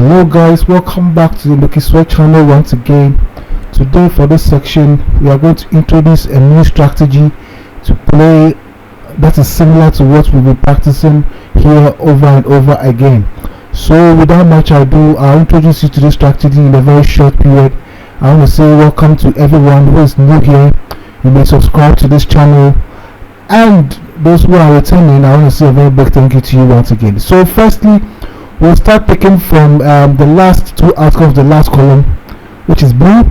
Hello guys, welcome back to the Nokisweat channel once again. Today for this section we are going to introduce a new strategy to play that is similar to what we've been practicing here over and over again. So without much ado, I'll introduce you to this strategy in a very short period. I want to say welcome to everyone who is new here. You may subscribe to this channel, and those who are returning, I want to say a very big thank you to you once again. So firstly, we'll start picking from the last two outcomes of the last column, which is blue.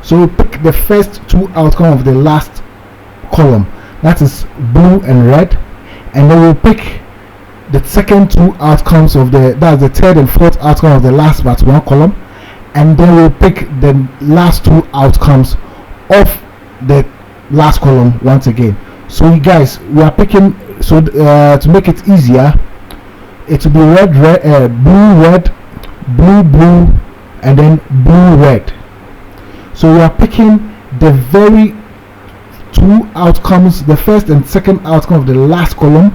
So we'll pick the first two outcomes of the last column, that is blue and red, and then we'll pick the second two outcomes of that's the third and fourth outcome of the last but one column, and then we'll pick the last two outcomes of the last column once again. So you guys, we are picking, so to make it easier, it will be red, blue, blue, and then blue, red. So we are picking the very two outcomes, the first and second outcome of the last column,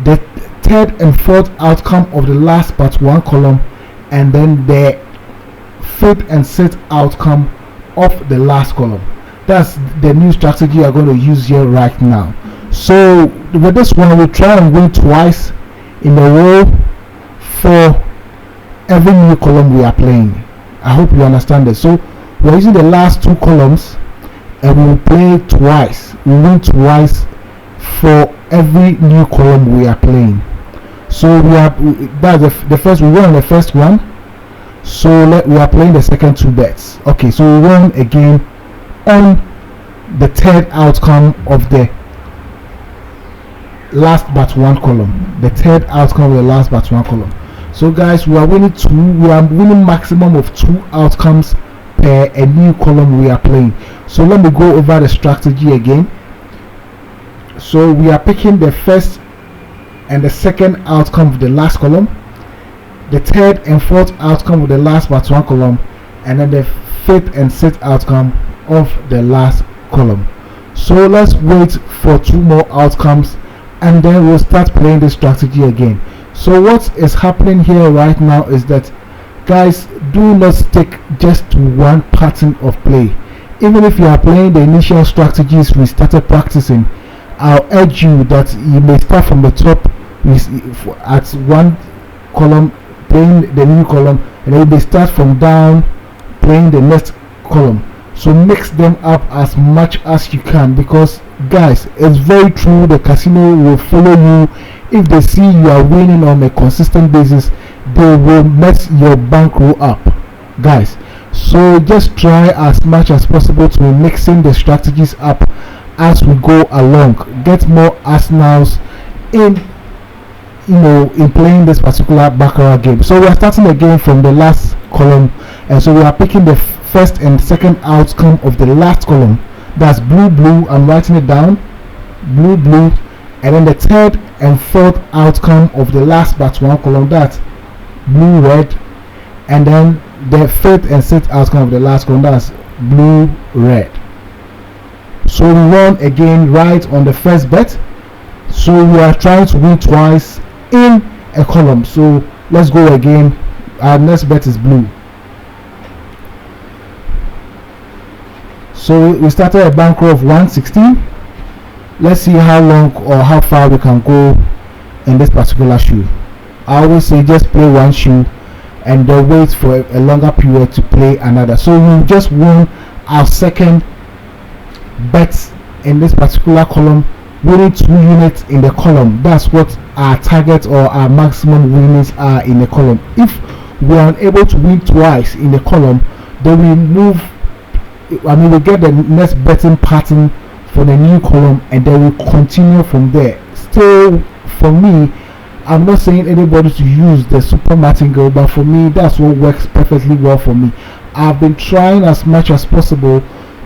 the third and fourth outcome of the last but one column, and then the fifth and sixth outcome of the last column. That's the new strategy I'm going to use here right now. So with this one, we'll try and win twice in a row for every new column we are playing. I hope you understand this. So we're using the last two columns and we will play twice. We win twice for every new column we are playing. So that's the first, we won the first one, so we are playing the second two bets. Okay, so we won again on the third outcome of the last but one column, the third outcome of the last but one column. So guys, we are winning maximum of two outcomes per a new column we are playing. So let me go over the strategy again. So we are picking the first and the second outcome of the last column, the third and fourth outcome of the last but one column, and then the fifth and sixth outcome of the last column. So let's wait for two more outcomes and then we'll start playing this strategy again. So what is happening here right now is that, guys, do not stick just to one pattern of play. Even if you are playing the initial strategies we started practicing, I'll urge you that you may start from the top at one column playing the new column, and then you may start from down playing the next column. So mix them up as much as you can, because guys, it's very true, the casino will follow you. If they see you are winning on a consistent basis, they will mess your bankroll up, guys. So just try as much as possible to be mixing the strategies up as we go along. Get more arsenals in playing this particular Baccarat game. So we are starting again from the last column, and so we are picking the first and second outcome of the last column, that's blue, blue. I'm writing it down, blue, blue, and then the third and fourth outcome of the last but one column, that's blue, red, and then the fifth and sixth outcome of the last column, that's blue, red. So we won again right on the first bet. So we are trying to win twice in a column. So let's go again. Our next bet is blue. So we started a bankroll of 116. Let's see how long or how far we can go in this particular shoe. I always say just play one shoe and then wait for a longer period to play another. So we just won our second bet in this particular column, winning 2 units in the column. That's what our target or our maximum winnings are in the column. If we are unable to win twice in the column, then we move, we get the next betting pattern for the new column, and then we continue from there. Still, for me, I'm not saying anybody to use the super martingale, but for me, that's what works perfectly well for me. I've been trying as much as possible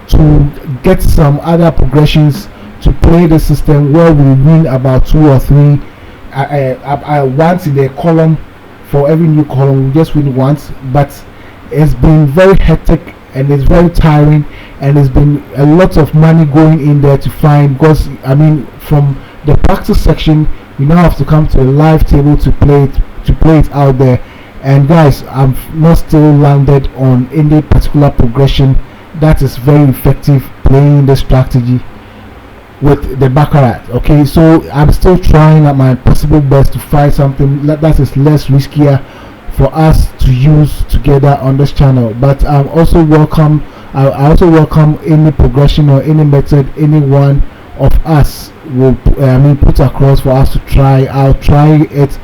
to get some other progressions to play the system where we win about 2 or 3 once in the column. For every new column we just win once, but it's been very hectic and it's very tiring, and it's been a lot of money going in there to find, because from the practice section you now have to come to a live table to play it out there, And guys, I've not still landed on any particular progression that is very effective playing the strategy with the Baccarat. Okay, so I'm still trying at my possible best to find something that is less riskier for us to use together on this channel. But I also welcome any progression or any method any one of us will put across for us to try. I'll try it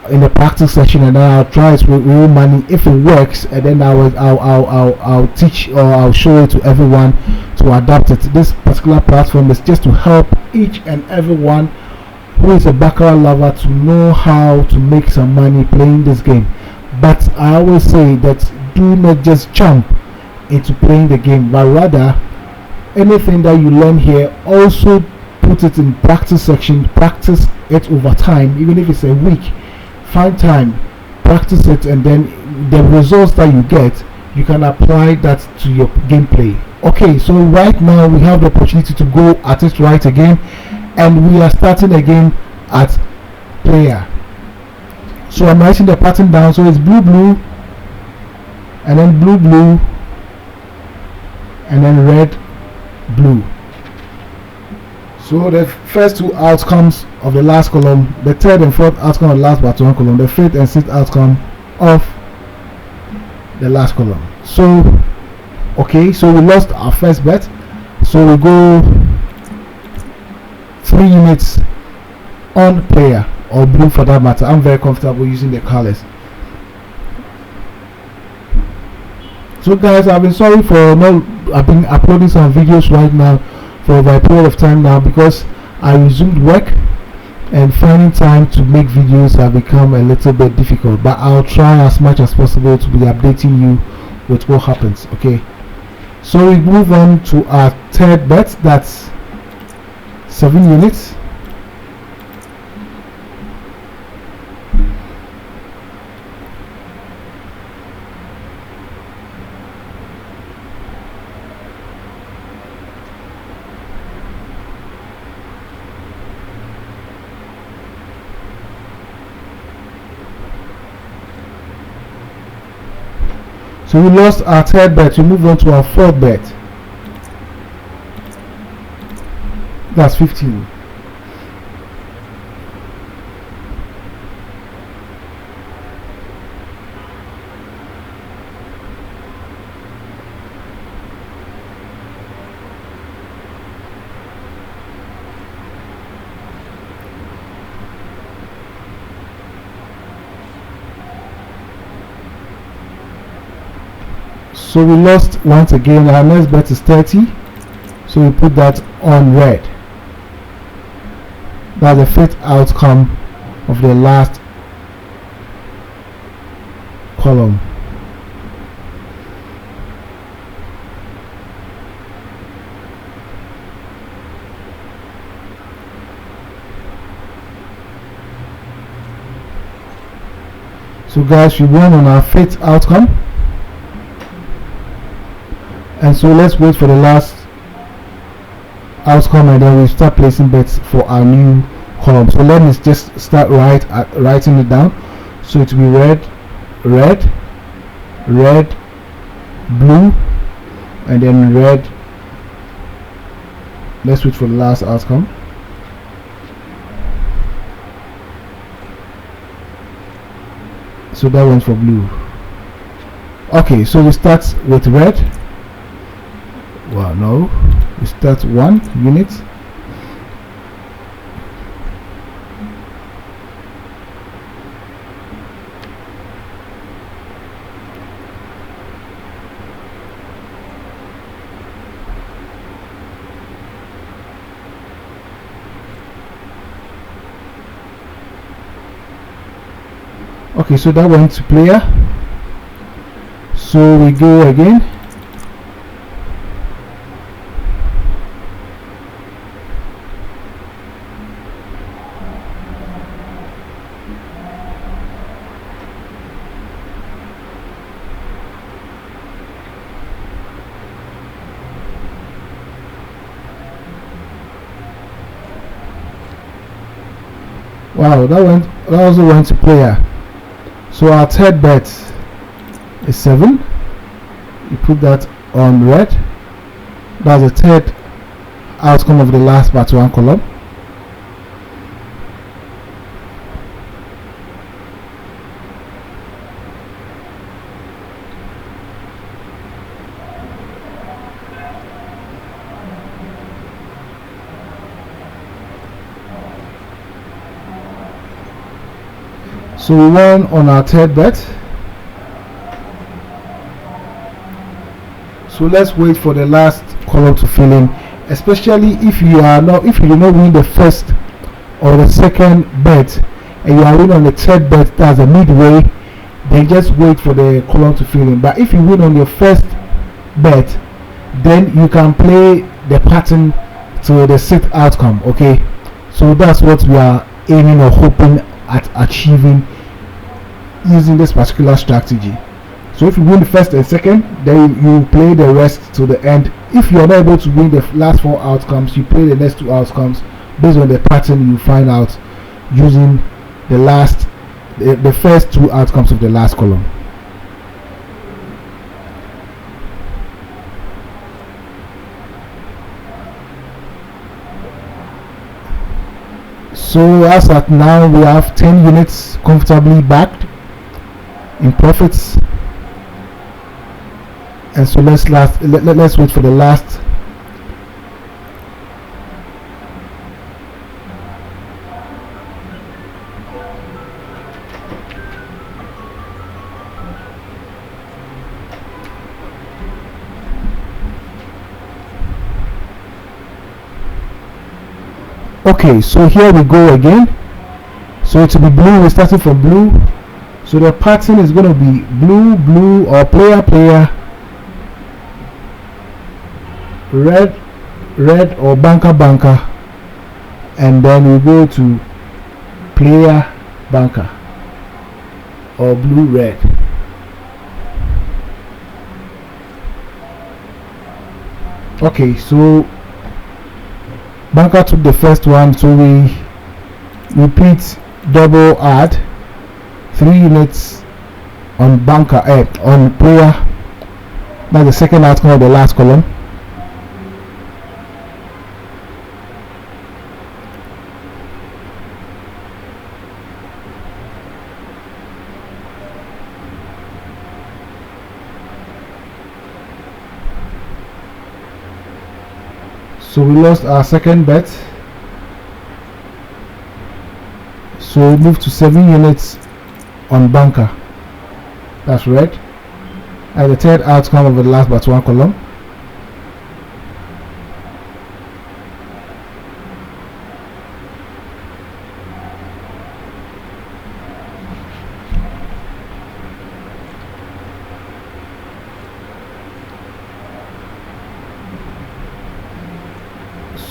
in the practice session, and then I'll try it with real money. If it works, and then I'll teach, or I'll show it to everyone to adapt it. This particular platform is just to help each and everyone who is a Baccarat lover to know how to make some money playing this game. But I always say that do not just jump into playing the game, but rather anything that you learn here, also put it in practice section. Practice it over time, even if it's a week. Find time, practice it, and then the results that you get, you can apply that to your gameplay. Okay, so right now we have the opportunity to go at it right again, and we are starting again at player. So I'm writing the pattern down. So it's blue blue, and then blue blue, and then red blue. So the first two outcomes of the last column, the third and fourth outcome of the last but one column, the fifth and sixth outcome of the last column. So okay, so we lost our first bet, so we go 3 units on player, or blue for that matter. I'm very comfortable using the colors. So guys, I've been sorry for not, I've been uploading some videos right now for over a period of time now, because I resumed work and finding time to make videos have become a little bit difficult, but I'll try as much as possible to be updating you with what happens. Okay, so we move on to our third bet. That's 7 units. So we lost our third bet. We move on to our fourth bet. That's 15. So we lost once again. Our next bet is 30, so we put that on red. That's the fifth outcome of the last column. So guys, we won on our fifth outcome. And so let's wait for the last outcome, and then we start placing bets for our new column. So let me just start writing it down. So it will be red, red, red, blue, and then red. Let's wait for the last outcome. So that one's for blue. Okay, so we start with red. Well, no, we start 1 unit. Okay, so that went to player. So we go again. Wow, that also went to player. So our third bet is 7. You put that on red. That's the third outcome of the last part 1 column. So we won on our third bet. So let's wait for the last column to fill in, especially if you do not win the first or the second bet and you are winning on the third bet, that's a midway, then just wait for the column to fill in. But if you win on your first bet, then you can play the pattern to the 6th outcome. Okay, so that's what we are aiming or hoping at achieving using this particular strategy. So if you win the first and second, then you play the rest to the end. If you are not able to win the last 4 outcomes, you play the next 2 outcomes based on the pattern you find out using the first 2 outcomes of the last column. So as at now, we have 10 units comfortably backed in profits. And so let's wait for the last okay, so here we go again. So it will be blue. We're starting from blue. So the pattern is going to be blue or player, red or banker, and then we go to player, banker, or blue, red. Okay, so banker took the first one, so we repeat double add 3 units on banker, on player. That's the second outcome of the last column. So we lost our second bet, so we move to 7 units on banker, that's red, and the third outcome of the last but 1 column.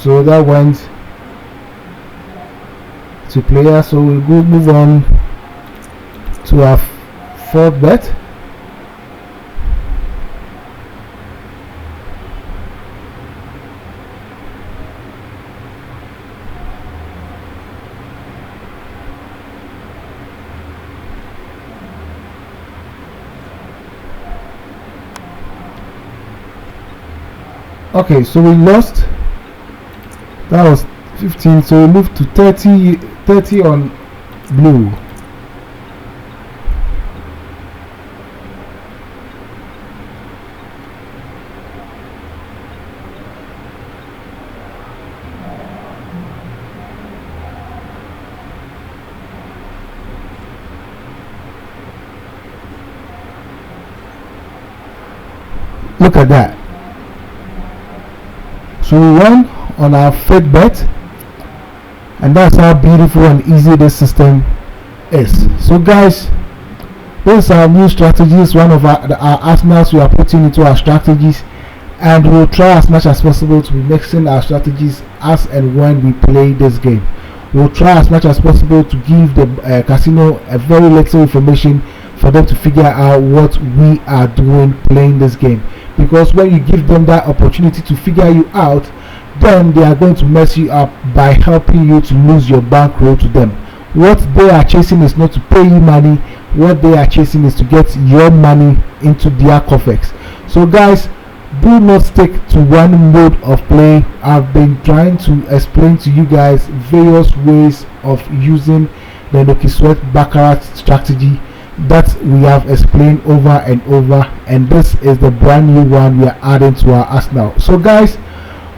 So that went to player, so we'll move on to our 4th bet. Okay, so we lost. That was 15, so we moved to 30 on blue. Look at that. So we won on our 5th bet, and that's how beautiful and easy this system is. So guys, these are new strategies, one of our arsenals we are putting into our strategies, and we'll try as much as possible to be mixing our strategies as and when we play this game. We'll try as much as possible to give the casino a very little information for them to figure out what we are doing playing this game, because when you give them that opportunity to figure you out, then they are going to mess you up by helping you to lose your bankroll to them. What they are chasing is not to pay you money, what they are chasing is to get your money into their coffers. So guys, do not stick to one mode of play. I've been trying to explain to you guys various ways of using the Nokisweat Baccarat strategy that we have explained over and over, and this is the brand new one we are adding to our arsenal. So guys,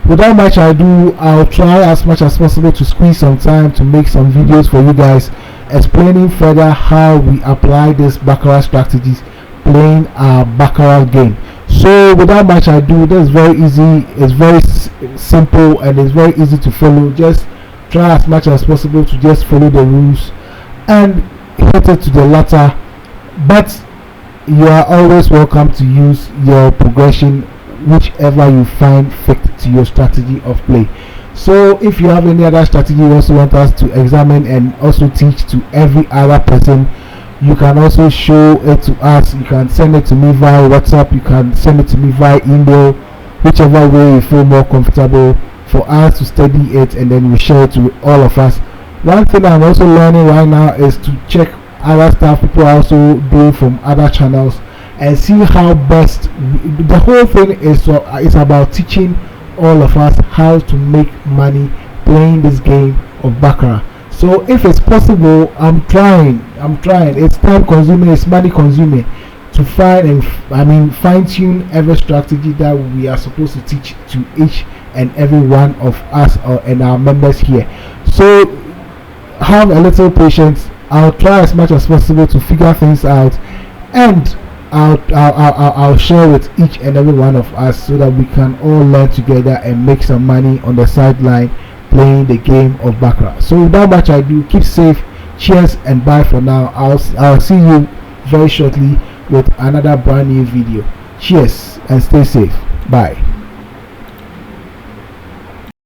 without much ado, I'll try as much as possible to squeeze some time to make some videos for you guys explaining further how we apply this Baccarat strategies playing our Baccarat game. So without much ado, this is very easy, it's very simple, and it's very easy to follow. Just try as much as possible to just follow the rules and hit it to the latter, but you are always welcome to use your progression whichever you find fit to your strategy of play. So if you have any other strategy you also want us to examine and also teach to every other person, you can also show it to us. You can send it to me via WhatsApp, you can send it to me via email, whichever way you feel more comfortable, for us to study it and then we share it to all of us. One thing I'm also learning right now is to check other stuff people are also doing from other channels and see how best. The whole thing is about teaching all of us how to make money playing this game of Baccarat. So if it's possible, I'm trying. It's time consuming, it's money consuming to find and fine tune every strategy that we are supposed to teach to each and every one of us and our members here. So have a little patience. I'll try as much as possible to figure things out, and I'll share with each and every one of us so that we can all learn together and make some money on the sideline playing the game of Baccarat. So without much ado, keep safe, cheers and bye for now. I'll see you very shortly with another brand new video. Cheers and stay safe. Bye.